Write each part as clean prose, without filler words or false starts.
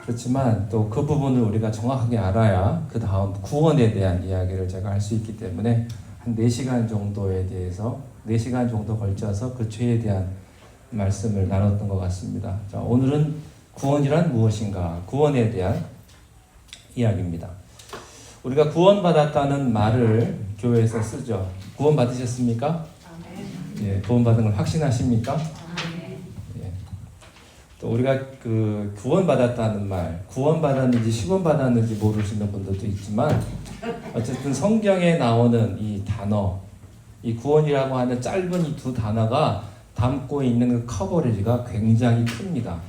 그렇지만 또 그 부분을 우리가 정확하게 알아야 그 다음 구원에 대한 이야기를 제가 할 수 있기 때문에 한 4시간 정도에 대해서 4시간 정도 걸쳐서 그 죄에 대한 말씀을 나눴던 것 같습니다. 자, 오늘은 구원이란 무엇인가? 구원에 대한 이야기입니다. 우리가 구원받았다는 말을 교회에서 쓰죠. 구원 받으셨습니까? 예, 구원받은 걸 확신하십니까? 예. 또 우리가 그 구원받았다는 말, 구원받았는지 시원받았는지 모르시는 분들도 있지만 어쨌든 성경에 나오는 이 단어, 이 구원이라고 하는 짧은 이 두 단어가 담고 있는 그 커버리지가 굉장히 큽니다.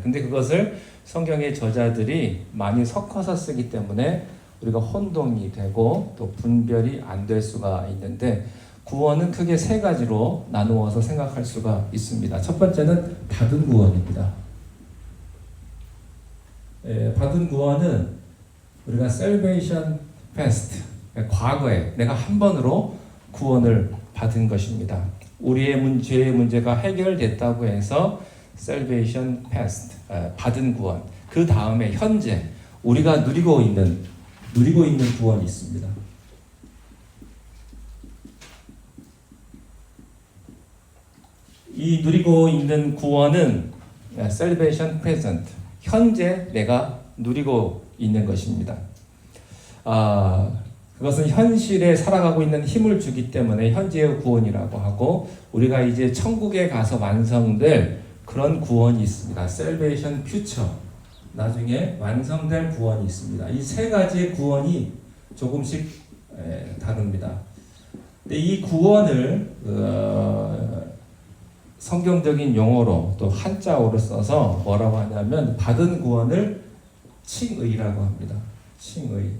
근데 그것을 성경의 저자들이 많이 섞어서 쓰기 때문에 우리가 혼동이 되고 또 분별이 안 될 수가 있는데, 구원은 크게 3가지로 나누어서 생각할 수가 있습니다. 첫 번째는 받은 구원입니다. 받은 구원은 우리가 salvation past, 과거에 내가 한 번으로 구원을 받은 것입니다. 우리의 죄의 문제가 해결됐다고 해서 salvation past, 받은 구원. 그 다음에 현재 우리가 누리고 있는 구원이 있습니다. 이 누리고 있는 구원은 salvation present, 현재 내가 누리고 있는 것입니다. 그것은 현실에 살아가고 있는 힘을 주기 때문에 현재의 구원이라고 하고, 우리가 이제 천국에 가서 완성될 그런 구원이 있습니다. salvation future, 나중에 완성될 구원이 있습니다. 이 3가지의 구원이 조금씩 다릅니다. 근데 이 구원을 성경적인 용어로 또 한자어로 써서 뭐라고 하냐면, 받은 구원을 칭의라고 합니다. 칭의,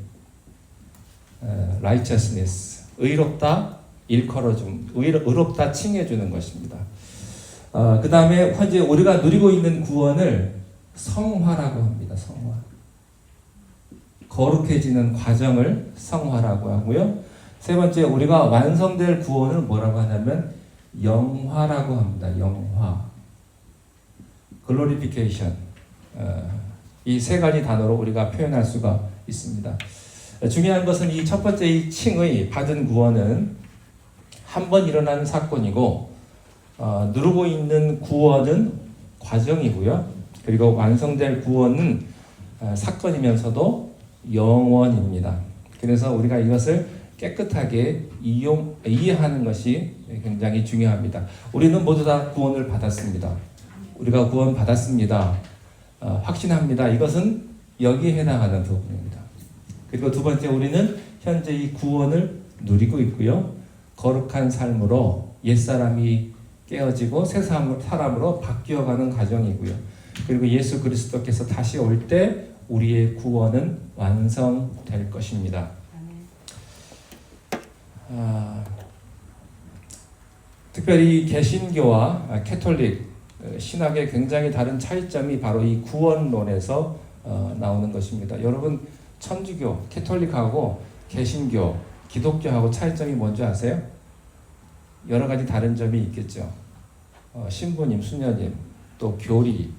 righteousness, 의롭다, 일컬어줌, 의롭다 칭해주는 것입니다. 그 다음에 현재 우리가 누리고 있는 구원을 성화라고 합니다. 성화, 거룩해지는 과정을 성화라고 하고요. 3번째, 우리가 완성될 구원을 뭐라고 하냐면 영화라고 합니다. 영화, glorification. 이 3가지 단어로 우리가 표현할 수가 있습니다. 중요한 것은 이 첫 번째 이 칭의, 받은 구원은 한 번 일어나는 사건이고, 누르고 있는 구원은 과정이고요. 그리고 완성될 구원은 사건이면서도 영원입니다. 그래서 우리가 이것을 깨끗하게 이해하는 것이 굉장히 중요합니다. 우리는 모두 다 구원을 받았습니다. 우리가 구원 받았습니다. 확신합니다. 이것은 여기에 해당하는 부분입니다. 그리고 2번째, 우리는 현재 이 구원을 누리고 있고요. 거룩한 삶으로 옛사람이 깨어지고 새 사람으로 바뀌어가는 과정이고요. 그리고 예수 그리스도께서 다시 올 때 우리의 구원은 완성될 것입니다. 특별히 개신교와 캐톨릭 신학의 굉장히 다른 차이점이 바로 이 구원론에서 나오는 것입니다. 여러분, 천주교, 캐톨릭하고 개신교, 기독교하고 차이점이 뭔지 아세요? 여러 가지 다른 점이 있겠죠. 신부님, 수녀님, 또 교리,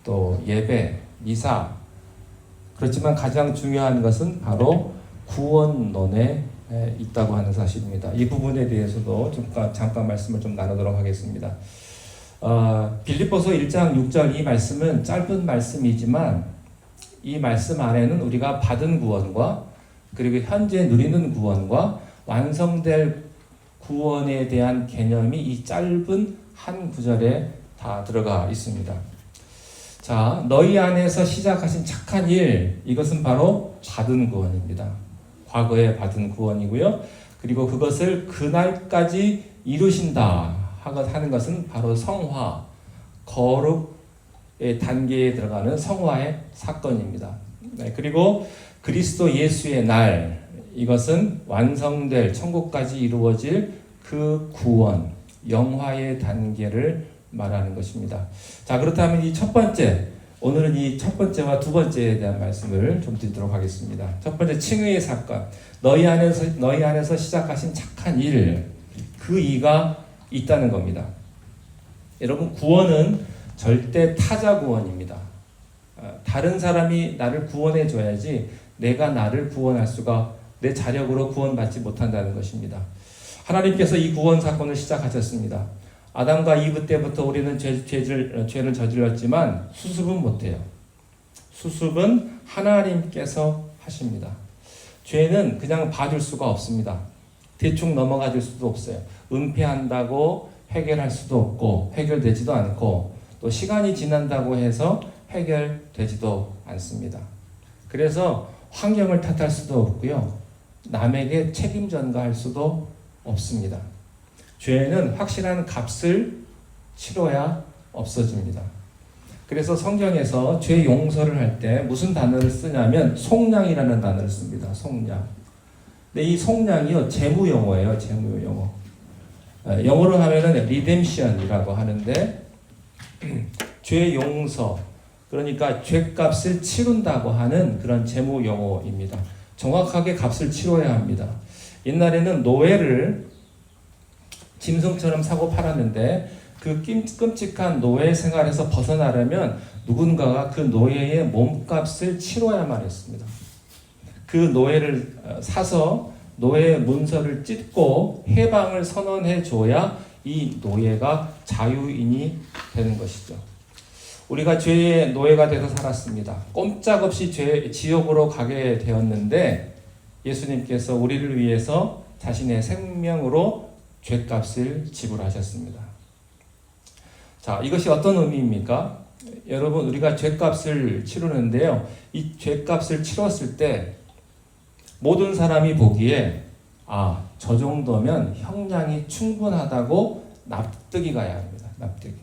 또 예배, 미사. 그렇지만 가장 중요한 것은 바로 구원론에 있다고 하는 사실입니다. 이 부분에 대해서도 잠깐 말씀을 좀 나누도록 하겠습니다. 빌립보서 1장 6절, 이 말씀은 짧은 말씀이지만 이 말씀 안에는 우리가 받은 구원과 그리고 현재 누리는 구원과 완성될 구원에 대한 개념이 이 짧은 한 구절에 다 들어가 있습니다. 자, 너희 안에서 시작하신 착한 일, 이것은 바로 받은 구원입니다. 과거에 받은 구원이고요. 그리고 그것을 그날까지 이루신다 하는 것은 바로 성화, 거룩의 단계에 들어가는 성화의 사건입니다. 그리고 그리스도 예수의 날, 이것은 완성될 천국까지 이루어질 그 구원, 영화의 단계를 말하는 것입니다. 자, 그렇다면 이 첫 번째, 오늘은 이 첫 번째와 2번째에 대한 말씀을 좀 드리도록 하겠습니다. 첫 번째, 칭의의 사건. 너희 안에서 시작하신 착한 일, 그 이가 있다는 겁니다. 여러분, 구원은 절대 타자 구원입니다. 다른 사람이 나를 구원해 줘야지 내가 나를 구원할 수가 내 자력으로 구원받지 못한다는 것입니다. 하나님께서 이 구원 사건을 시작하셨습니다. 아담과 이브 때부터 우리는 죄를 저질렀지만 수습은 못해요. 수습은 하나님께서 하십니다. 죄는 그냥 봐줄 수가 없습니다. 대충 넘어가 줄 수도 없어요. 은폐한다고 해결할 수도 없고 해결되지도 않고 또 시간이 지난다고 해서 해결되지도 않습니다. 그래서 환경을 탓할 수도 없고요. 남에게 책임 전가할 수도 없습니다. 죄는 확실한 값을 치러야 없어집니다. 그래서 성경에서 죄 용서를 할 때 무슨 단어를 쓰냐면 속량이라는 단어를 씁니다. 속량. 근데 이 속량이요, 재무 용어예요. 재무 용어. 영어로 하면은 redemption이라고 하는데 죄 용서, 그러니까 죄값을 치른다고 하는 그런 재무 용어입니다. 정확하게 값을 치러야 합니다. 옛날에는 노예를 짐승처럼 사고 팔았는데 그 끔찍한 노예 생활에서 벗어나려면 누군가가 그 노예의 몸값을 치러야만 했습니다. 그 노예를 사서 노예의 문서를 찢고 해방을 선언해 줘야 이 노예가 자유인이 되는 것이죠. 우리가 죄의 노예가 돼서 살았습니다. 꼼짝없이 지옥으로 가게 되었는데 예수님께서 우리를 위해서 자신의 생명으로 죄값을 지불하셨습니다. 자, 이것이 어떤 의미입니까? 여러분, 우리가 죄값을 치르는데요. 이 죄값을 치렀을 때 모든 사람이 보기에 저 정도면 형량이 충분하다고 납득이 가야 합니다. 납득이.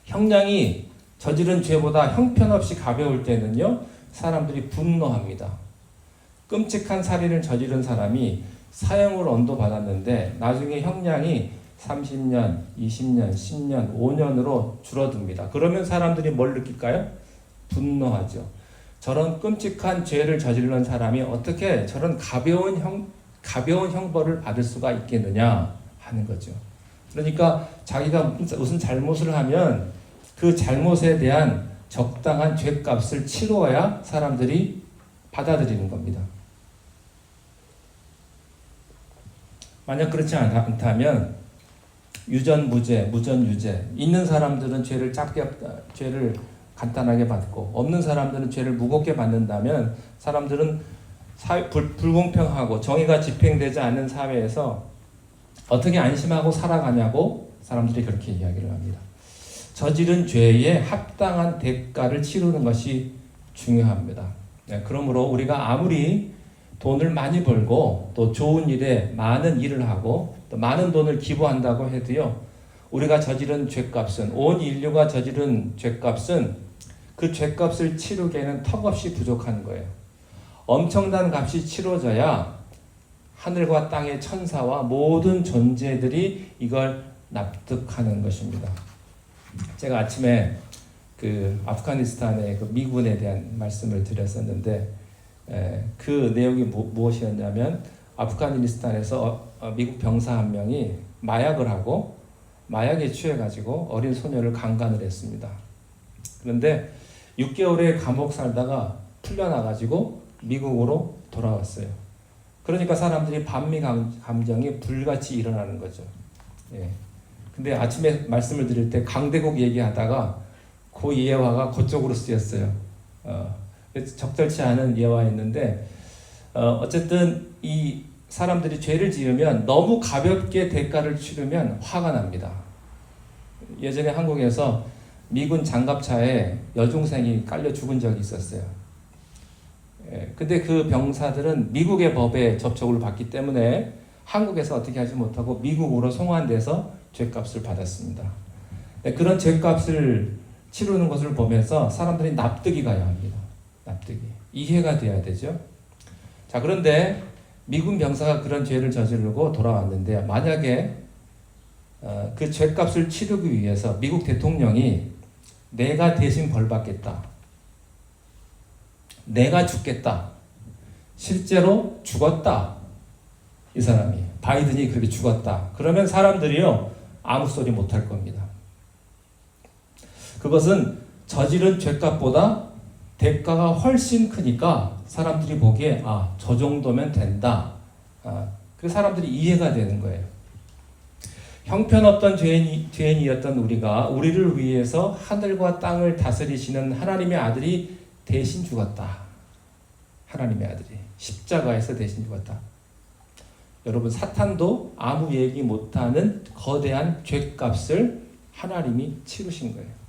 형량이 저지른 죄보다 형편없이 가벼울 때는요, 사람들이 분노합니다. 끔찍한 살인을 저지른 사람이 사형을 언도받았는데 나중에 형량이 30년, 20년, 10년, 5년으로 줄어듭니다. 그러면 사람들이 뭘 느낄까요? 분노하죠. 저런 끔찍한 죄를 저지른 사람이 어떻게 저런 가벼운 형벌을 받을 수가 있겠느냐 하는 거죠. 그러니까 자기가 무슨 잘못을 하면 그 잘못에 대한 적당한 죄값을 치러야 사람들이 받아들이는 겁니다. 만약 그렇지 않다면 유전무죄, 무전유죄, 있는 사람들은 죄를 간단하게 받고 없는 사람들은 죄를 무겁게 받는다면 사람들은 불공평하고 정의가 집행되지 않는 사회에서 어떻게 안심하고 살아가냐고 사람들이 그렇게 이야기를 합니다. 저지른 죄에 합당한 대가를 치르는 것이 중요합니다. 그러므로 우리가 아무리 돈을 많이 벌고 또 좋은 일에 많은 일을 하고 또 많은 돈을 기부한다고 해도요, 우리가 저지른 죄값은, 온 인류가 저지른 죄값은 그 죄값을 치르기에는 턱없이 부족한 거예요. 엄청난 값이 치러져야 하늘과 땅의 천사와 모든 존재들이 이걸 납득하는 것입니다. 제가 아침에 그 아프가니스탄의 그 미군에 대한 말씀을 드렸었는데 그 내용이 무엇이었냐면 아프가니스탄에서 미국 병사 한 명이 마약을 하고 마약에 취해가지고 어린 소녀를 강간을 했습니다. 그런데 6개월의 감옥 살다가 풀려나가지고 미국으로 돌아왔어요. 그러니까 사람들이 반미 감정이 불같이 일어나는 거죠. 근데 아침에 말씀을 드릴 때 강대국 얘기하다가 그 예화가 그쪽으로 쓰였어요. 적절치 않은 예화였는데 어쨌든 이 사람들이 죄를 지으면 너무 가볍게 대가를 치르면 화가 납니다. 예전에 한국에서 미군 장갑차에 여중생이 깔려 죽은 적이 있었어요. 근데 그 병사들은 미국의 법에 접촉을 받기 때문에 한국에서 어떻게 하지 못하고 미국으로 송환돼서 죄값을 받았습니다. 그런 죄값을 치르는 것을 보면서 사람들이 납득이 가야 합니다. 납득이. 이해가 돼야 되죠. 자, 그런데 미군 병사가 그런 죄를 저지르고 돌아왔는데 만약에 그 죄값을 치르기 위해서 미국 대통령이 내가 대신 벌받겠다, 내가 죽겠다, 실제로 죽었다, 이 사람이 바이든이 그렇게 죽었다, 그러면 사람들이요 아무 소리 못할 겁니다. 그것은 저지른 죄값보다 대가가 훨씬 크니까 사람들이 보기에 저 정도면 된다. 그래서 사람들이 이해가 되는 거예요. 형편없던 죄인이었던 우리를 위해서 하늘과 땅을 다스리시는 하나님의 아들이 대신 죽었다. 하나님의 아들이 십자가에서 대신 죽었다. 여러분, 사탄도 아무 얘기 못하는 거대한 죄값을 하나님이 치르신 거예요.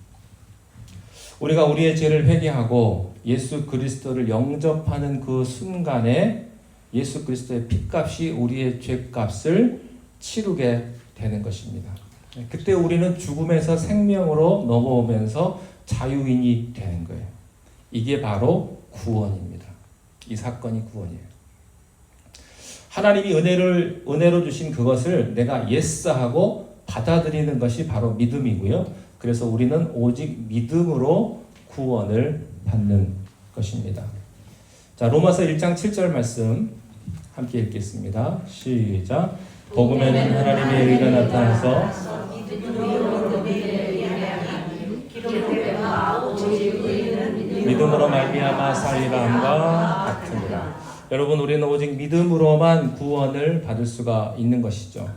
우리가 우리의 죄를 회개하고 예수 그리스도를 영접하는 그 순간에 예수 그리스도의 피값이 우리의 죄값을 치르게 되는 것입니다. 그때 우리는 죽음에서 생명으로 넘어오면서 자유인이 되는 거예요. 이게 바로 구원입니다. 이 사건이 구원이에요. 하나님이 은혜로 주신 그것을 내가 예스하고 받아들이는 것이 바로 믿음이고요. 그래서 우리는 오직 믿음으로 구원을 받는 것입니다. 자, 로마서 1장 7절 말씀 함께 읽겠습니다. 시작. 복음에는 하나님의 의가 나타나서 믿음으로 말미암아 살리라 함과 같으니라. 여러분, 우리는 오직 믿음으로만 구원을 받을 수가 있는 것이죠.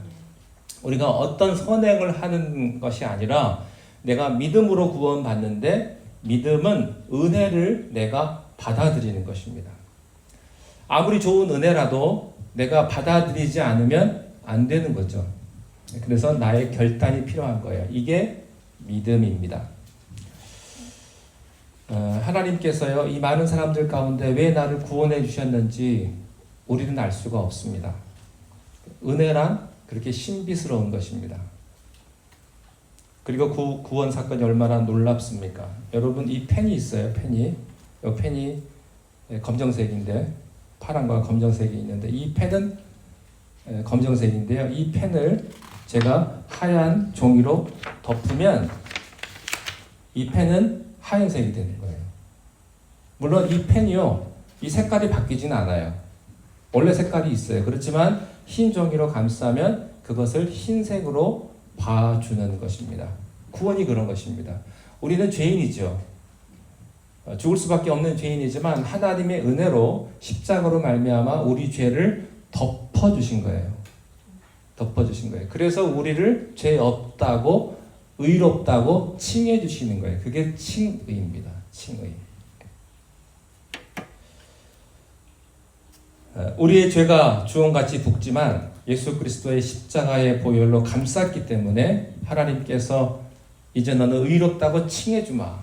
우리가 어떤 선행을 하는 것이 아니라 내가 믿음으로 구원받는데 믿음은 은혜를 내가 받아들이는 것입니다. 아무리 좋은 은혜라도 내가 받아들이지 않으면 안 되는 거죠. 그래서 나의 결단이 필요한 거예요. 이게 믿음입니다. 하나님께서요, 이 많은 사람들 가운데 왜 나를 구원해 주셨는지 우리는 알 수가 없습니다. 은혜란 그렇게 신비스러운 것입니다. 그리고 구원 사건이 얼마나 놀랍습니까? 여러분, 이 펜이 있어요. 이 펜이 검정색인데 파란과 검정색이 있는데 이 펜은 검정색인데요. 이 펜을 제가 하얀 종이로 덮으면 이 펜은 하얀색이 되는 거예요. 물론 이 펜이요, 이 색깔이 바뀌지는 않아요. 원래 색깔이 있어요. 그렇지만 흰 종이로 감싸면 그것을 흰색으로 봐주는 것입니다. 구원이 그런 것입니다. 우리는 죄인이죠. 죽을 수밖에 없는 죄인이지만 하나님의 은혜로 십자가로 말미암아 우리 죄를 덮어주신 거예요. 덮어주신 거예요. 그래서 우리를 죄 없다고 의롭다고 칭해 주시는 거예요. 그게 칭의입니다. 칭의. 우리의 죄가 주홍같이 붓지만 예수 그리스도의 십자가의 보혈로 감쌌기 때문에 하나님께서 이제 너는 의롭다고 칭해 주마.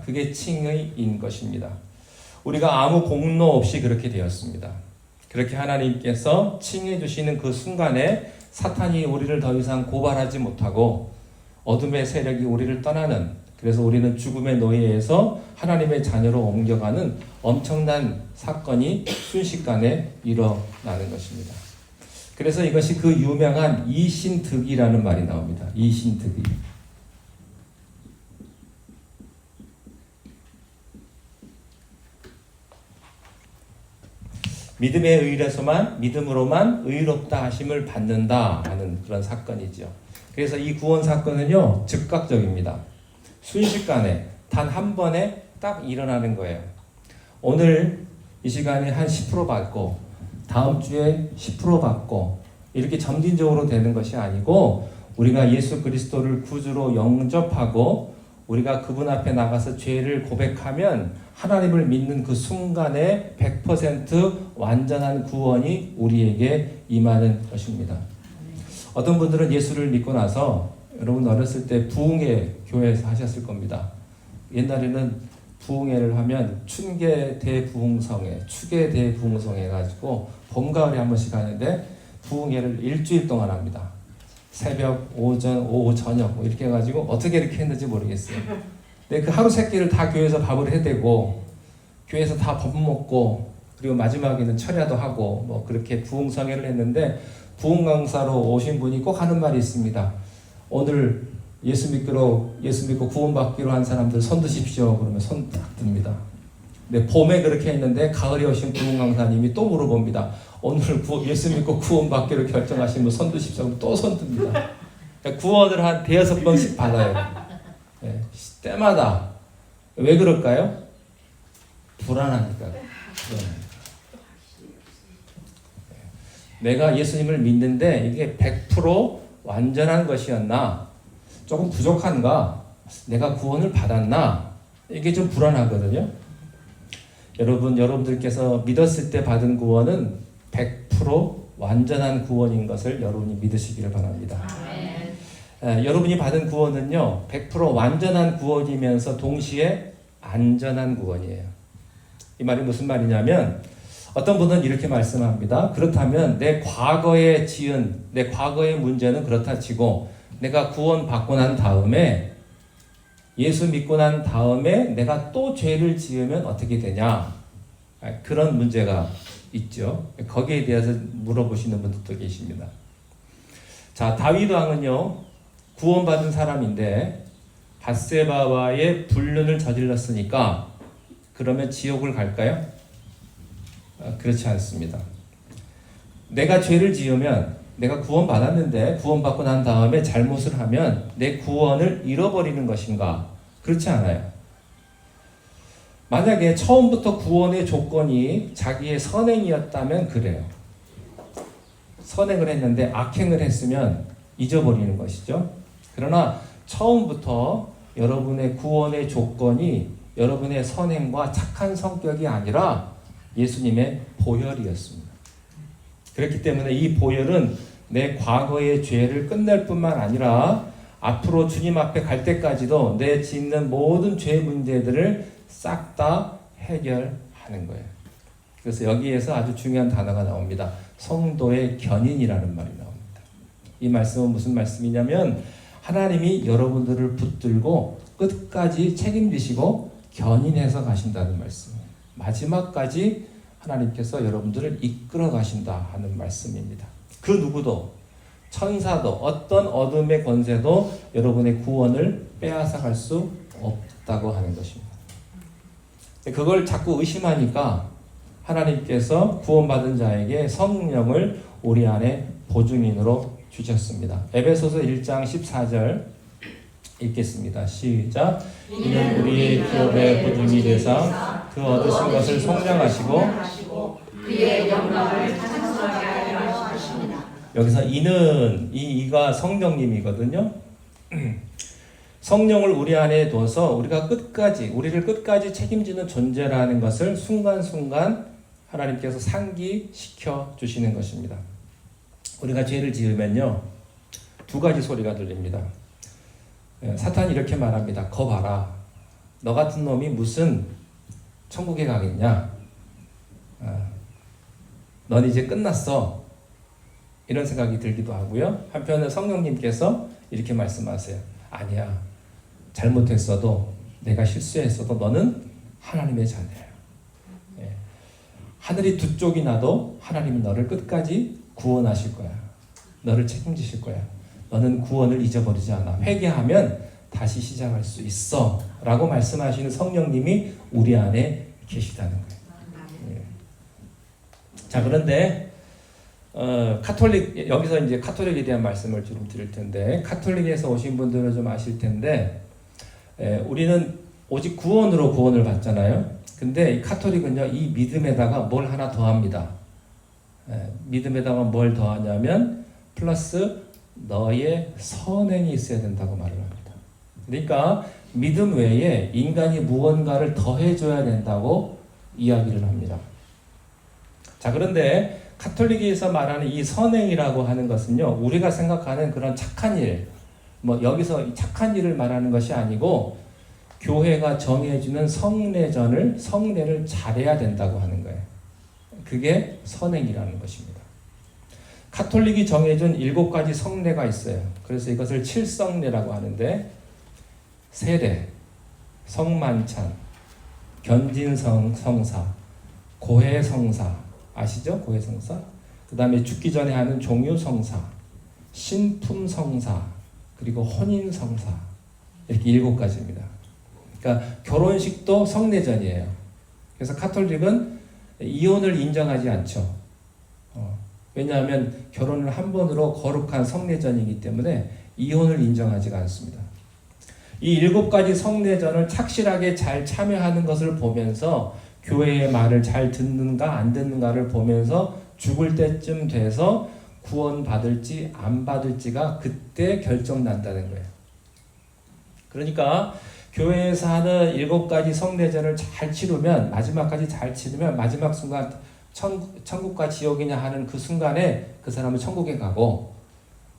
그게 칭의인 것입니다. 우리가 아무 공로 없이 그렇게 되었습니다. 그렇게 하나님께서 칭해 주시는 그 순간에 사탄이 우리를 더 이상 고발하지 못하고 어둠의 세력이 우리를 떠나는, 그래서 우리는 죽음의 노예에서 하나님의 자녀로 옮겨가는 엄청난 사건이 순식간에 일어나는 것입니다. 그래서 이것이 그 유명한 이신득이라는 말이 나옵니다. 이신득이. 믿음의 의에서만 믿음으로만 의롭다 하심을 받는다 하는 그런 사건이죠. 그래서 이 구원 사건은요, 즉각적입니다. 순식간에 단 한 번에 딱 일어나는 거예요. 오늘 이 시간에 한 10% 받고 다음 주에 10% 받고 이렇게 점진적으로 되는 것이 아니고 우리가 예수 그리스도를 구주로 영접하고 우리가 그분 앞에 나가서 죄를 고백하면 하나님을 믿는 그 순간에 100% 완전한 구원이 우리에게 임하는 것입니다. 어떤 분들은 예수를 믿고 나서, 여러분 어렸을 때 부흥회 교회에서 하셨을 겁니다. 옛날에는 부흥회를 하면 춘계 대부흥성회, 추계 대부흥성회 해가지고 봄, 가을에 한 번씩 하는데 부흥회를 일주일 동안 합니다. 새벽, 오전, 오후, 저녁 뭐 이렇게 해가지고 어떻게 이렇게 했는지 모르겠어요. 근데 그 하루 세끼를 다 교회에서 밥을 해대고 교회에서 다 밥 먹고 그리고 마지막에는 철야도 하고 뭐 그렇게 부흥성회를 했는데, 부흥 강사로 오신 분이 꼭 하는 말이 있습니다. 오늘 예수 믿고 구원받기로 한 사람들 손 드십시오. 그러면 손 딱 듭니다. 근데 봄에 그렇게 했는데 가을에 오신 부흥 강사님이 또 물어봅니다. 오늘 예수 믿고 구원받기로 결정하신 분 손 드십시오. 그럼 또 손 듭니다. 그러니까 구원을 한 5-6번씩 받아요. 네, 때마다 왜 그럴까요? 불안하니까. 내가 예수님을 믿는데 이게 100% 완전한 것이었나? 조금 부족한가? 내가 구원을 받았나? 이게 좀 불안하거든요. 여러분들께서 믿었을 때 받은 구원은 100% 완전한 구원인 것을 여러분이 믿으시기를 바랍니다. 여러분이 받은 구원은요, 100% 완전한 구원이면서 동시에 안전한 구원이에요. 이 말이 무슨 말이냐면, 어떤 분은 이렇게 말씀합니다. 그렇다면 내 과거에 지은, 내 과거의 문제는 그렇다 치고, 내가 구원 받고 난 다음에, 예수 믿고 난 다음에 내가 또 죄를 지으면 어떻게 되냐? 그런 문제가 있죠. 거기에 대해서 물어보시는 분들도 계십니다. 자, 다윗 왕은요, 구원받은 사람인데 밧세바와의 불륜을 저질렀으니까 그러면 지옥을 갈까요? 그렇지 않습니다. 내가 죄를 지으면, 내가 구원받았는데 구원받고 난 다음에 잘못을 하면 내 구원을 잃어버리는 것인가? 그렇지 않아요. 만약에 처음부터 구원의 조건이 자기의 선행이었다면 그래요. 선행을 했는데 악행을 했으면 잊어버리는 것이죠. 그러나 처음부터 여러분의 구원의 조건이 여러분의 선행과 착한 성격이 아니라 예수님의 보혈이었습니다. 그렇기 때문에 이 보혈은 내 과거의 죄를 끝낼 뿐만 아니라 앞으로 주님 앞에 갈 때까지도 내 짓는 모든 죄 문제들을 싹 다 해결하는 거예요. 그래서 여기에서 아주 중요한 단어가 나옵니다. 성도의 견인이라는 말이 나옵니다. 이 말씀은 무슨 말씀이냐면 하나님이 여러분들을 붙들고 끝까지 책임지시고 견인해서 가신다는 말씀이에요. 마지막까지 하나님께서 여러분들을 이끌어 가신다 하는 말씀입니다. 그 누구도, 천사도, 어떤 어둠의 권세도 여러분의 구원을 빼앗아 갈 수 없다고 하는 것입니다. 그걸 자꾸 의심하니까 하나님께서 구원받은 자에게 성령을 우리 안에 보증인으로 주셨습니다. 에베소서 1장 14절 읽겠습니다. 시작. 이는 우리의 기업의 보증이 되사 그 얻으신 것을 속량하시고 그의 영광을 찬송하게 하려 하십니다. 여기서 이는, 이가 성령님이거든요. 성령을 우리 안에 둬서 우리를 끝까지 책임지는 존재라는 것을 순간순간 하나님께서 상기시켜 주시는 것입니다. 우리가 죄를 지으면요, 두 가지 소리가 들립니다. 사탄이 이렇게 말합니다. 거 봐라. 너 같은 놈이 무슨 천국에 가겠냐? 넌 이제 끝났어. 이런 생각이 들기도 하고요. 한편에 성령님께서 이렇게 말씀하세요. 아니야. 잘못했어도, 내가 실수했어도 너는 하나님의 자녀야. 하늘이 두 쪽이 나도 하나님은 너를 끝까지 구원하실 거야. 너를 책임지실 거야. 너는 구원을 잊어버리지 않아. 회개하면 다시 시작할 수 있어. 라고 말씀하시는 성령님이 우리 안에 계시다는 거예요. 자, 그런데 여기서 이제 카톨릭에 대한 말씀을 좀 드릴 텐데, 카톨릭에서 오신 분들은 좀 아실 텐데, 우리는 오직 구원으로 구원을 받잖아요. 근데 이 카톨릭은요, 이 믿음에다가 뭘 하나 더합니다. 믿음에다가 뭘 더하냐면 플러스 너의 선행이 있어야 된다고 말을 합니다. 그러니까 믿음 외에 인간이 무언가를 더해줘야 된다고 이야기를 합니다. 자, 그런데 카톨릭에서 말하는 이 선행이라고 하는 것은요, 우리가 생각하는 그런 착한 일, 여기서 착한 일을 말하는 것이 아니고 교회가 정해주는 성례를 잘해야 된다고 하는 거예요. 그게 선행이라는 것입니다. 카톨릭이 정해준 7가지 성례가 있어요. 그래서 이것을 칠성례라고 하는데, 세례, 성만찬, 견진성사, 고해성사, 아시죠? 고해성사. 그 다음에 죽기 전에 하는 종유성사, 신품성사, 그리고 혼인성사. 이렇게 7가지입니다. 그러니까 결혼식도 성례전이에요. 그래서 카톨릭은 이혼을 인정하지 않죠. 왜냐하면 결혼을 한 번으로 거룩한 성례전이기 때문에 이혼을 인정하지가 않습니다. 이 7가지 성례전을 착실하게 잘 참여하는 것을 보면서 교회의 말을 잘 듣는가 안 듣는가를 보면서 죽을 때쯤 돼서 구원 받을지 안 받을지가 그때 결정난다는 거예요. 그러니까 교회에서 하는 7가지 성례전을 잘 치르면, 마지막까지 잘 치르면 마지막 순간 천국과 지옥이냐 하는 그 순간에 그 사람은 천국에 가고,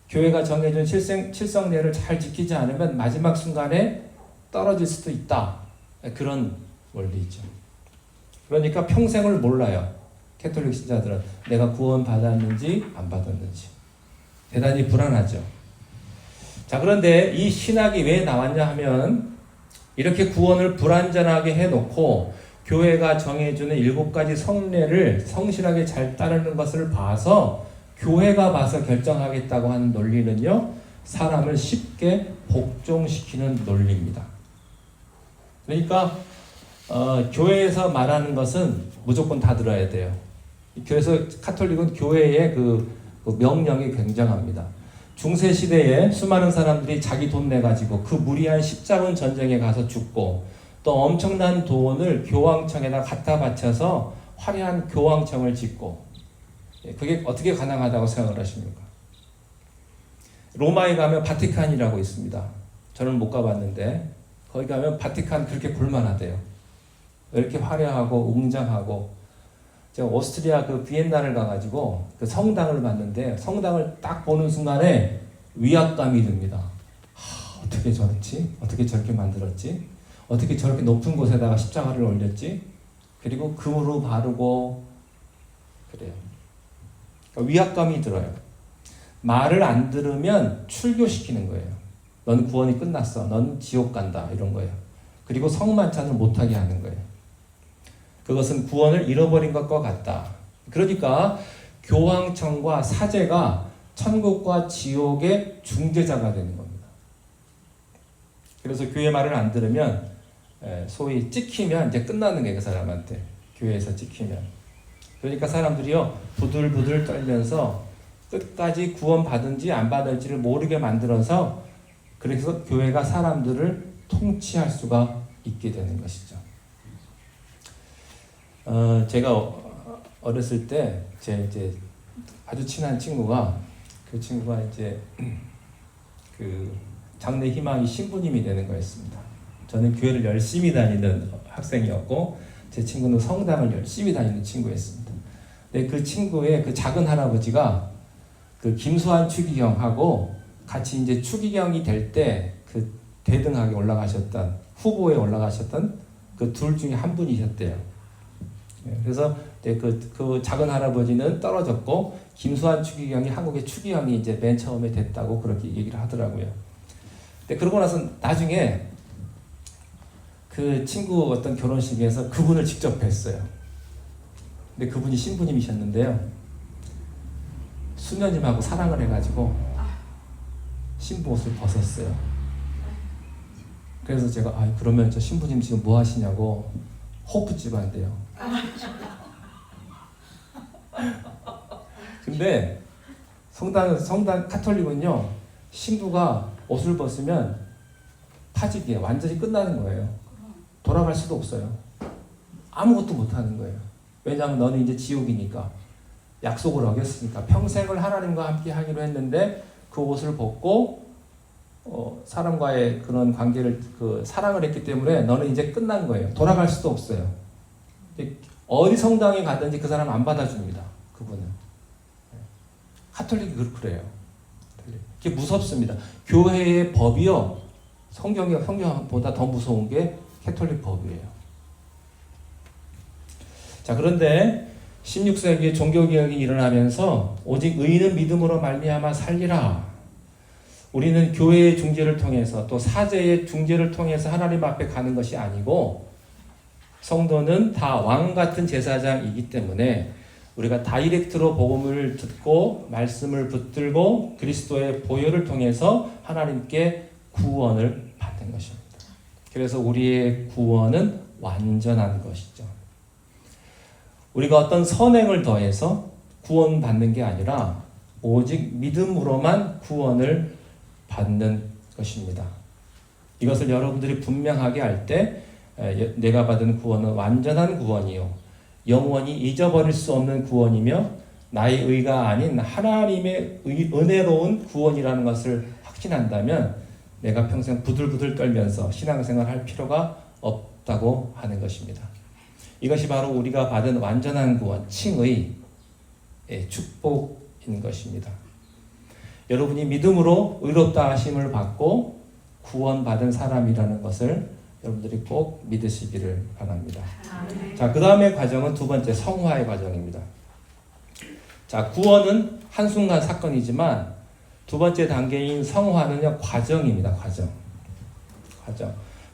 교회가 정해준 칠성례를 잘 지키지 않으면 마지막 순간에 떨어질 수도 있다. 그런 원리죠. 그러니까 평생을 몰라요. 캐톨릭 신자들은 내가 구원 받았는지 안 받았는지. 대단히 불안하죠. 자, 그런데 이 신학이 왜 나왔냐 하면, 이렇게 구원을 불완전하게 해놓고 교회가 정해주는 7가지 성례를 성실하게 잘 따르는 것을 봐서 교회가 봐서 결정하겠다고 하는 논리는요, 사람을 쉽게 복종시키는 논리입니다. 그러니까 교회에서 말하는 것은 무조건 다 들어야 돼요. 그래서 카톨릭은 교회의 그 명령이 굉장합니다. 중세 시대에 수많은 사람들이 자기 돈 내가지고 그 무리한 십자군 전쟁에 가서 죽고, 또 엄청난 돈을 교황청에다 갖다 바쳐서 화려한 교황청을 짓고, 그게 어떻게 가능하다고 생각을 하십니까? 로마에 가면 바티칸이라고 있습니다. 저는 못 가봤는데 거기 가면 바티칸 그렇게 볼만하대요. 이렇게 화려하고 웅장하고. 제가 오스트리아 그 비엔나를 가가지고 그 성당을 봤는데, 성당을 딱 보는 순간에 위압감이 듭니다. 어떻게 저렇지? 어떻게 저렇게 만들었지? 어떻게 저렇게 높은 곳에다가 십자가를 올렸지? 그리고 금으로 바르고 그래요. 그러니까 위압감이 들어요. 말을 안 들으면 출교시키는 거예요. 넌 구원이 끝났어. 넌 지옥 간다. 이런 거예요. 그리고 성만찬을 못하게 하는 거예요. 그것은 구원을 잃어버린 것과 같다. 그러니까 교황청과 사제가 천국과 지옥의 중재자가 되는 겁니다. 그래서 교회 말을 안 들으면 소위 찍히면 이제 끝나는 거예요. 그 사람한테. 교회에서 찍히면. 그러니까 사람들이요, 부들부들 떨면서 끝까지 구원 받은지 안 받을지를 모르게 만들어서, 그래서 교회가 사람들을 통치할 수가 있게 되는 것이죠. 제가 어렸을 때 제 이제 아주 친한 친구가, 그 친구가 이제 그 장래 희망이 신부님이 되는 거였습니다. 저는 교회를 열심히 다니는 학생이었고, 제 친구는 성당을 열심히 다니는 친구였습니다. 근데 그 친구의 그 작은 할아버지가 그 김수환 추기경하고 같이 이제 추기경이 될 때 그 대등하게 올라가셨던, 후보에 올라가셨던 그 둘 중에 한 분이셨대요. 그래서 그 작은 할아버지는 떨어졌고, 김수환 추기경이 한국의 추기경이 이제 맨 처음에 됐다고 그렇게 얘기를 하더라고요. 근데 그러고 나서 나중에 그 친구 어떤 결혼식에서 그분을 직접 뵀어요. 근데 그분이 신부님이셨는데요, 수녀님하고 사랑을 해가지고 신부 옷을 벗었어요. 그래서 제가 그러면 저 신부님 지금 뭐 하시냐고 호프 집안데요. 근데 성당 카톨릭은요, 신부가 옷을 벗으면 파직이에요. 완전히 끝나는 거예요. 돌아갈 수도 없어요. 아무것도 못 하는 거예요. 왜냐하면 너는 이제 지옥이니까, 약속을 어겼으니까, 평생을 하나님과 함께 하기로 했는데 그 옷을 벗고 사람과의 그런 관계를, 그 사랑을 했기 때문에 너는 이제 끝난 거예요. 돌아갈 수도 없어요. 어디 성당에 가든지 그 사람 안 받아줍니다. 그분은. 카톨릭이 그래요. 그게 무섭습니다. 교회의 법이요, 성경보다 더 무서운 게 캐톨릭 법이에요. 자, 그런데 16세기에 종교개혁이 일어나면서 오직 의인은 믿음으로 말미암아 살리라. 우리는 교회의 중재를 통해서, 또 사제의 중재를 통해서 하나님 앞에 가는 것이 아니고, 성도는 다 왕 같은 제사장이기 때문에 우리가 다이렉트로 복음을 듣고 말씀을 붙들고 그리스도의 보혈을 통해서 하나님께 구원을 받는 것입니다. 그래서 우리의 구원은 완전한 것이죠. 우리가 어떤 선행을 더해서 구원받는 게 아니라 오직 믿음으로만 구원을 받는 것입니다. 이것을 여러분들이 분명하게 할 때 내가 받은 구원은 완전한 구원이요 영원히 잊어버릴 수 없는 구원이며 나의 의가 아닌 하나님의 은혜로운 구원이라는 것을 확신한다면 내가 평생 부들부들 떨면서 신앙생활 할 필요가 없다고 하는 것입니다. 이것이 바로 우리가 받은 완전한 구원, 칭의 축복인 것입니다. 여러분이 믿음으로 의롭다 하심을 받고 구원받은 사람이라는 것을 여러분들이 꼭 믿으시기를 바랍니다. 자, 그 다음에 과정은 두 번째 성화의 과정입니다. 자, 구원은 한순간 사건이지만 두 번째 단계인 성화는요, 과정입니다. 과정.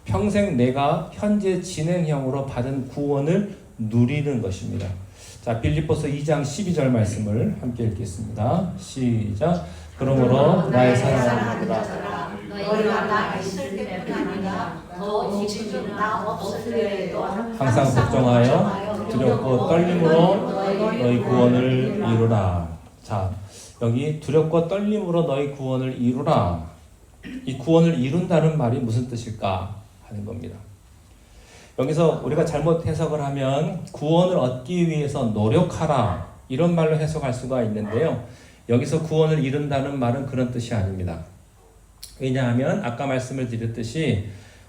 평생 내가 현재 진행형으로 받은 구원을 누리는 것입니다. 자, 빌립보서 2장 12절 말씀을 함께 읽겠습니다. 시작. 그러므로 나의 사랑하는 자들아 너희가 나 있을 때뿐 아니라 더 지금 나 없으리라도 항상 걱정하여 두렵고 떨림으로 너희 구원을 이루라. 자, 여기 두렵고 떨림으로 너희 구원을 이루라. 이 구원을 이룬다는 말이 무슨 뜻일까 하는 겁니다. 여기서 우리가 잘못 해석을 하면 구원을 얻기 위해서 노력하라 이런 말로 해석할 수가 있는데요. 여기서 구원을 이룬다는 말은 그런 뜻이 아닙니다. 왜냐하면 아까 말씀을 드렸듯이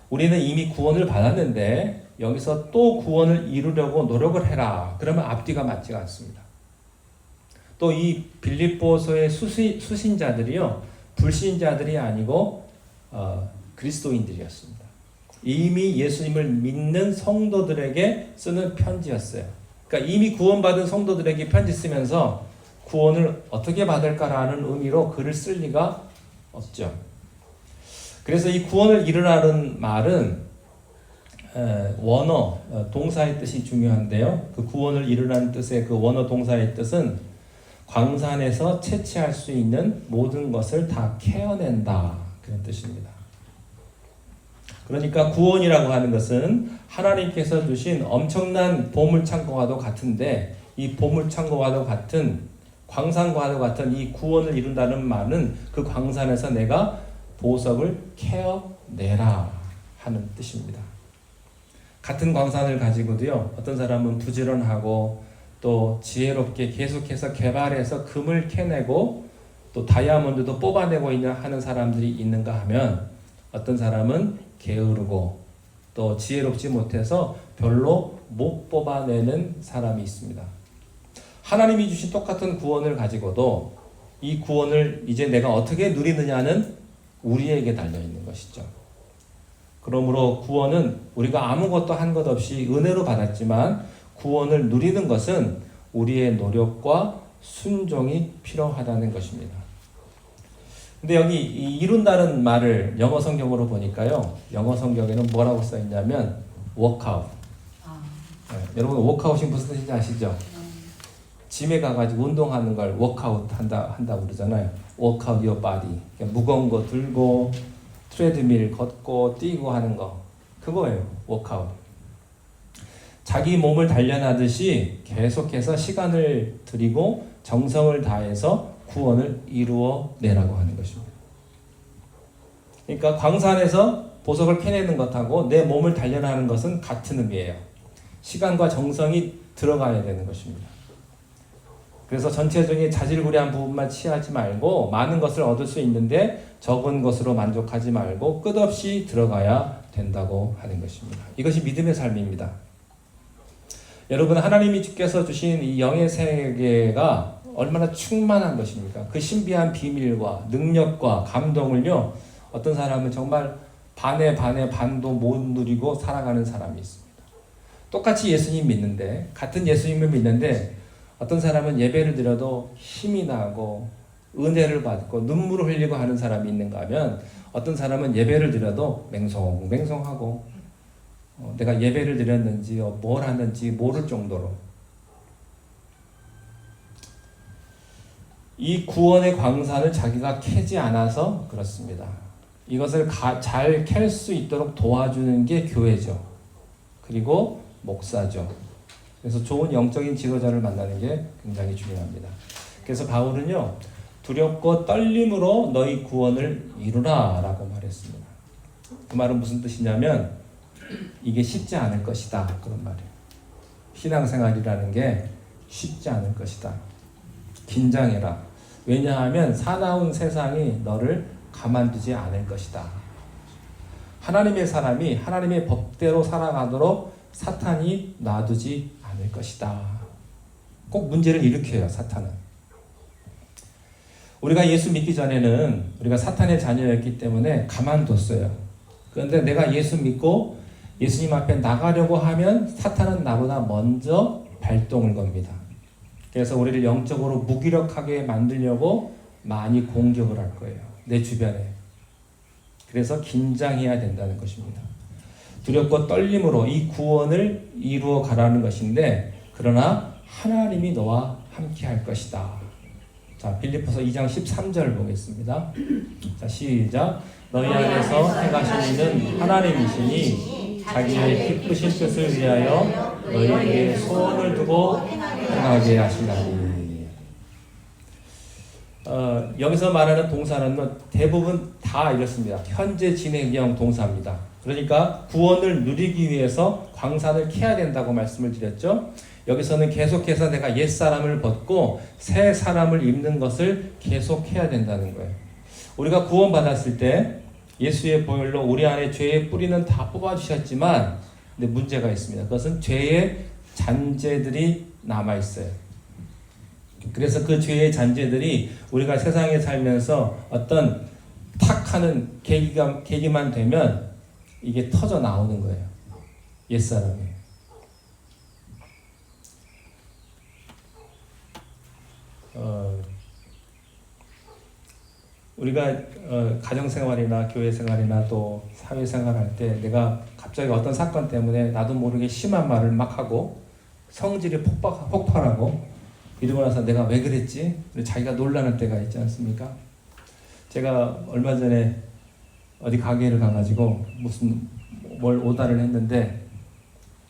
우리는 이미 구원을 받았는데 여기서 또 구원을 이루려고 노력을 해라. 그러면 앞뒤가 맞지가 않습니다. 또 이 빌립보서의 수신자들이요, 불신자들이 아니고 그리스도인들이었습니다. 이미 예수님을 믿는 성도들에게 쓰는 편지였어요. 그러니까 이미 구원받은 성도들에게 편지 쓰면서 구원을 어떻게 받을까라는 의미로 글을 쓸 리가 없죠. 그래서 이 구원을 이루라는 말은 원어, 동사의 뜻이 중요한데요. 그 구원을 이루라는 뜻의 그 원어 동사의 뜻은 광산에서 채취할 수 있는 모든 것을 다 캐어낸다. 그런 뜻입니다. 그러니까 구원이라고 하는 것은 하나님께서 주신 엄청난 보물창고와도 같은데 이 보물창고와도 같은 광산과도 같은 이 구원을 이룬다는 말은 그 광산에서 내가 보석을 캐어내라 하는 뜻입니다. 같은 광산을 가지고도요, 어떤 사람은 부지런하고 또 지혜롭게 계속해서 개발해서 금을 캐내고 또 다이아몬드도 뽑아내고 하는 사람들이 있는가 하면 어떤 사람은 게으르고 또 지혜롭지 못해서 별로 못 뽑아내는 사람이 있습니다. 하나님이 주신 똑같은 구원을 가지고도 이 구원을 이제 내가 어떻게 누리느냐는 우리에게 달려있는 것이죠. 그러므로 구원은 우리가 아무것도 한 것 없이 은혜로 받았지만 구원을 누리는 것은 우리의 노력과 순종이 필요하다는 것입니다. 근데 여기 이룬다는 말을 영어 성경으로 보니까요, 영어 성경에는 뭐라고 써 있냐면 workout. 여러분 워크아웃이 무슨 뜻인지 아시죠? 짐에 가가지고 운동하는 걸 워크아웃 한다고 그러잖아요. workout your body. 그러니까 무거운 거 들고 트레드밀 걷고 뛰고 하는 거, 그거예요. 워크아웃. 자기 몸을 단련하듯이 계속해서 시간을 들이고 정성을 다해서 구원을 이루어내라고 하는 것입니다. 그러니까 광산에서 보석을 캐내는 것하고 내 몸을 단련하는 것은 같은 의미예요. 시간과 정성이 들어가야 되는 것입니다. 그래서 전체적인 자질구레한 부분만 취하지 말고 많은 것을 얻을 수 있는데 적은 것으로 만족하지 말고 끝없이 들어가야 된다고 하는 것입니다. 이것이 믿음의 삶입니다. 여러분, 하나님이 주께서 주신 이 영의 세계가 얼마나 충만한 것입니까? 그 신비한 비밀과 능력과 감동을요, 어떤 사람은 정말 반도 못 누리고 살아가는 사람이 있습니다. 똑같이 예수님 믿는데, 같은 예수님을 믿는데 어떤 사람은 예배를 드려도 힘이 나고 은혜를 받고 눈물을 흘리고 하는 사람이 있는가 하면 어떤 사람은 예배를 드려도 맹송하고 내가 예배를 드렸는지 뭘 하는지 모를 정도로, 이 구원의 광산을 자기가 캐지 않아서 그렇습니다. 이것을 잘 캘 수 있도록 도와주는 게 교회죠. 그리고 목사죠. 그래서 좋은 영적인 지도자를 만나는 게 굉장히 중요합니다. 그래서 바울은요, 두렵고 떨림으로 너희 구원을 이루라 라고 말했습니다. 그 말은 무슨 뜻이냐면 이게 쉽지 않을 것이다 그런 말이에요. 신앙생활이라는 게 쉽지 않을 것이다. 긴장해라. 왜냐하면 사나운 세상이 너를 가만두지 않을 것이다. 하나님의 사람이 하나님의 법대로 살아가도록 사탄이 놔두지 않을 것이다. 꼭 문제를 일으켜요, 사탄은. 우리가 예수 믿기 전에는 우리가 사탄의 자녀였기 때문에 가만뒀어요. 그런데 내가 예수 믿고 예수님 앞에 나가려고 하면 사탄은 나보다 먼저 발동을 겁니다. 그래서 우리를 영적으로 무기력하게 만들려고 많이 공격을 할 거예요. 내 주변에. 그래서 긴장해야 된다는 것입니다. 두렵고 떨림으로 이 구원을 이루어 가라는 것인데 그러나 하나님이 너와 함께 할 것이다. 자, 빌립보서 2장 13절 보겠습니다. 자, 시작. 너희 안에서 행하신 이는 하나님이시니 자기의 기쁘신 뜻을 위하여 너희에게 소원을 두고 행하게 하시나니. 여기서 말하는 동사는 대부분 다 이렇습니다. 현재 진행형 동사입니다. 그러니까 구원을 누리기 위해서 광산을 캐야 된다고 말씀을 드렸죠. 여기서는 계속해서 내가 옛사람을 벗고 새 사람을 입는 것을 계속해야 된다는 거예요. 우리가 구원받았을 때 예수의 보혈로 우리 안에 죄의 뿌리는 다 뽑아주셨지만 근데 문제가 있습니다. 그것은 죄의 잔재들이 남아있어요. 그래서 그 죄의 잔재들이 우리가 세상에 살면서 어떤 탁 하는 계기만 되면 이게 터져 나오는 거예요. 옛사람이. 우리가 가정생활이나 교회생활이나 또 사회생활할 때 내가 갑자기 어떤 사건 때문에 나도 모르게 심한 말을 막 하고 성질이 폭발하고 이러고 나서 내가 왜 그랬지? 자기가 놀라는 때가 있지 않습니까? 제가 얼마 전에 어디 가게를 가가지고 무슨 뭘 오다를 했는데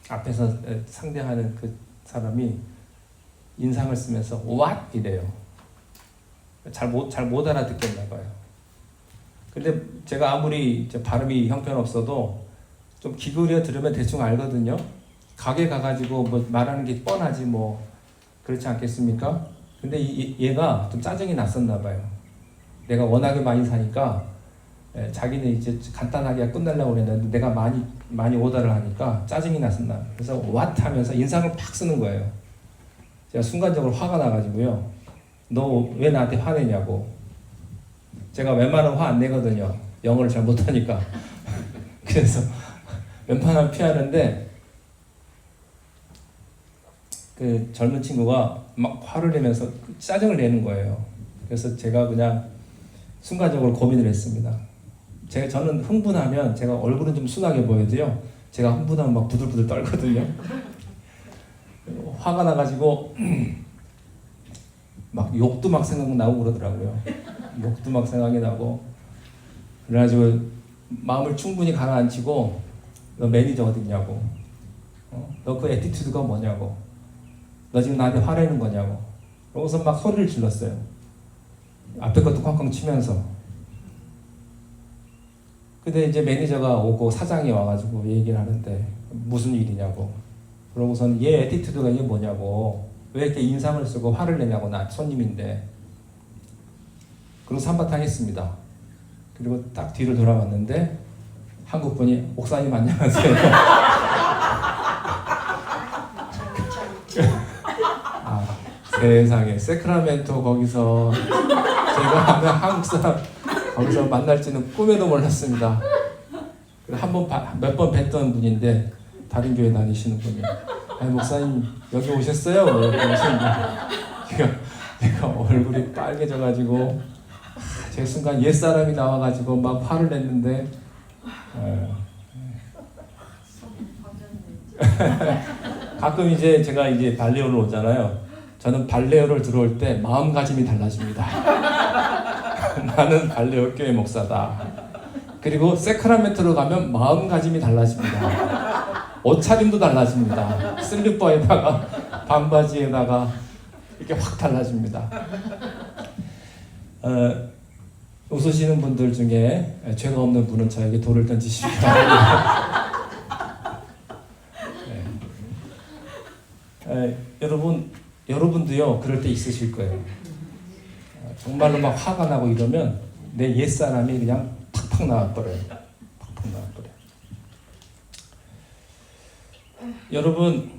앞에서 상대하는 그 사람이 인상을 쓰면서 what? 이래요. 잘 못 알아듣겠나 봐요. 근데 제가 아무리 발음이 형편없어도 좀 기울여 들으면 대충 알거든요. 가게 가가지고 뭐 말하는 게 뻔하지 뭐 그렇지 않겠습니까? 근데 얘가 좀 짜증이 났었나 봐요. 내가 워낙에 많이 사니까 자기는 이제 간단하게 끝내려고 그랬는데 내가 많이 오다를 하니까 짜증이 났었나 봐요. 그래서 what 하면서 인상을 팍 쓰는 거예요. 제가 순간적으로 화가 나가지고요. 너 왜 나한테 화내냐고. 제가 웬만하면 화 안 내거든요. 영어를 잘 못하니까. 그래서 웬만하면 피하는데 그 젊은 친구가 막 화를 내면서 짜증을 내는 거예요. 그래서 제가 그냥 순간적으로 고민을 했습니다. 저는 흥분하면 제가 얼굴은 좀 순하게 보여도요. 제가 흥분하면 막 부들부들 떨거든요. 화가 나가지고 막 욕도 막 생각나고 그러더라고요. 욕도 막 생각이 나고 그래가지고 마음을 충분히 가라앉히고 너 매니저 어딨냐고, 너 그 애티튜드가 뭐냐고, 너 지금 나한테 화내는 거냐고. 그러고서 막 소리를 질렀어요. 앞에 것도 쾅쾅 치면서. 근데 이제 매니저가 오고 사장이 와가지고 얘기를 하는데 무슨 일이냐고. 그러고서는 얘 애티튜드가 이게 뭐냐고. 왜 이렇게 인상을 쓰고 화를 내냐고. 나 손님인데. 그러고 한바탕 했습니다. 그리고 딱 뒤를 돌아봤는데 한국분이 목사님 안녕하세요. 아, 세상에 세크라멘토 거기서 제가 한국 사람 거기서 만날지는 꿈에도 몰랐습니다. 몇 번 뵀던 분인데 다른 교회 다니시는 분이 아니 목사님 여기 오셨어요? 내가 얼굴이 빨개져가지고 제 순간 옛사람이 나와가지고 막 화를 냈는데 가끔 이제 제가 이제 발레오를 오잖아요. 저는 발레오를 들어올 때 마음가짐이 달라집니다. 나는 발레오 교회 목사다. 그리고 세크라멘토로 가면 마음가짐이 달라집니다. 옷차림도 달라집니다. 슬리퍼에다가 반바지에다가 이렇게 확 달라집니다. 웃으시는 분들 중에 죄가 없는 분은 저에게 돌을 던지시기 바랍니다. 여러분도요 그럴 때 있으실 거예요. 정말로 막 화가 나고 이러면 내 옛사람이 그냥 팍팍 나와버려요. 팍팍 나와버려요. 여러분,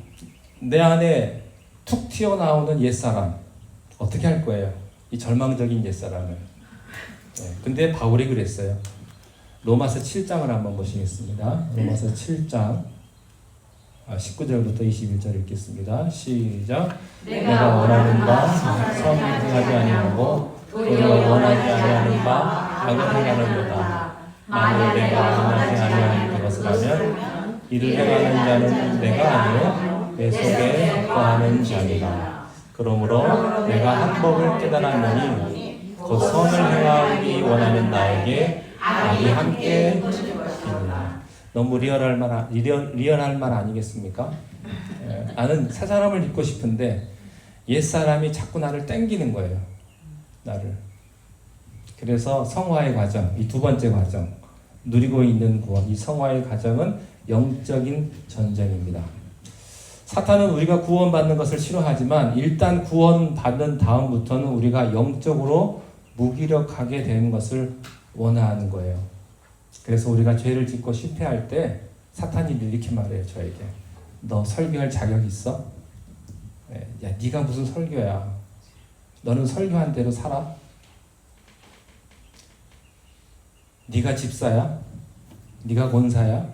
내 안에 툭 튀어나오는 옛사람 어떻게 할 거예요? 이 절망적인 옛사람을. 근데 바울이 그랬어요. 로마서 7장을 한번 보시겠습니다. 로마서 7장 19절부터 21절 읽겠습니다. 시작. 내가 원하는 바 선을 행하지 아니하고 도리어 원하지 아니하는 바 악을 행하는도다. 만일 내가 원하지 아니하는 것을 하면 이를 행하는 자는 내가 아니요 내 속에 거하는 자니라. 그러므로 내가 한 법을 깨달았노니 곧 선을 행하기 원하는 나에게 악이 함께 있느니라. 너무 리얼할 말 아니겠습니까? 나는 새 사람을 입고 싶은데 옛 사람이 자꾸 나를 땡기는 거예요. 나를. 그래서 성화의 과정, 이 두 번째 과정, 누리고 있는 구원, 이 성화의 과정은 영적인 전쟁입니다. 사탄은 우리가 구원받는 것을 싫어하지만 일단 구원받은 다음부터는 우리가 영적으로 무기력하게 되는 것을 원하는 거예요. 그래서 우리가 죄를 짓고 실패할 때 사탄이 이렇게 말해요. 저에게 너 설교할 자격 있어? 야, 네가 무슨 설교야? 너는 설교한 대로 살아? 네가 집사야? 네가 권사야?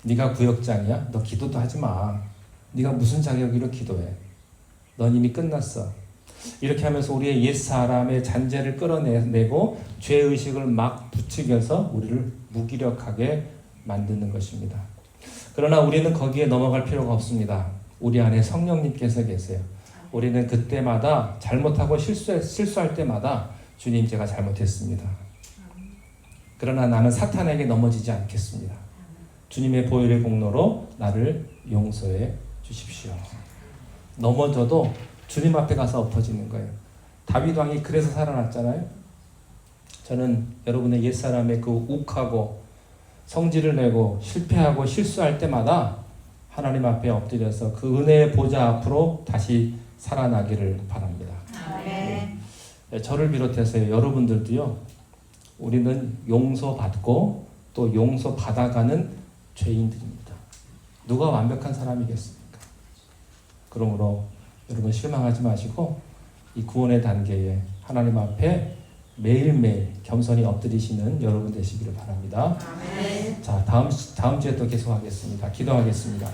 네가 구역장이야? 너 기도도 하지 마. 네가 무슨 자격으로 기도해? 넌 이미 끝났어. 이렇게 하면서 우리의 옛사람의 잔재를 끌어내고 죄의식을 막 부추겨서 우리를 무기력하게 만드는 것입니다. 그러나 우리는 거기에 넘어갈 필요가 없습니다. 우리 안에 성령님께서 계세요. 우리는 그때마다 잘못하고 실수할 때마다 주님 제가 잘못했습니다. 그러나 나는 사탄에게 넘어지지 않겠습니다. 주님의 보혈의 공로로 나를 용서해 주십시오. 넘어져도 주님 앞에 가서 엎어지는 거예요. 다윗 왕이 그래서 살아났잖아요. 저는 여러분의 옛사람의 그 욱하고 성질을 내고 실패하고 실수할 때마다 하나님 앞에 엎드려서 그 은혜의 보좌 앞으로 다시 살아나기를 바랍니다. 저를 비롯해서 여러분들도요. 우리는 용서받고 또 용서받아가는 죄인들입니다. 누가 완벽한 사람이겠습니까? 그러므로 여러분 실망하지 마시고 이 구원의 단계에 하나님 앞에 매일매일 겸손히 엎드리시는 여러분 되시기를 바랍니다. 아멘. 자, 다음 주에 또 계속하겠습니다. 기도하겠습니다.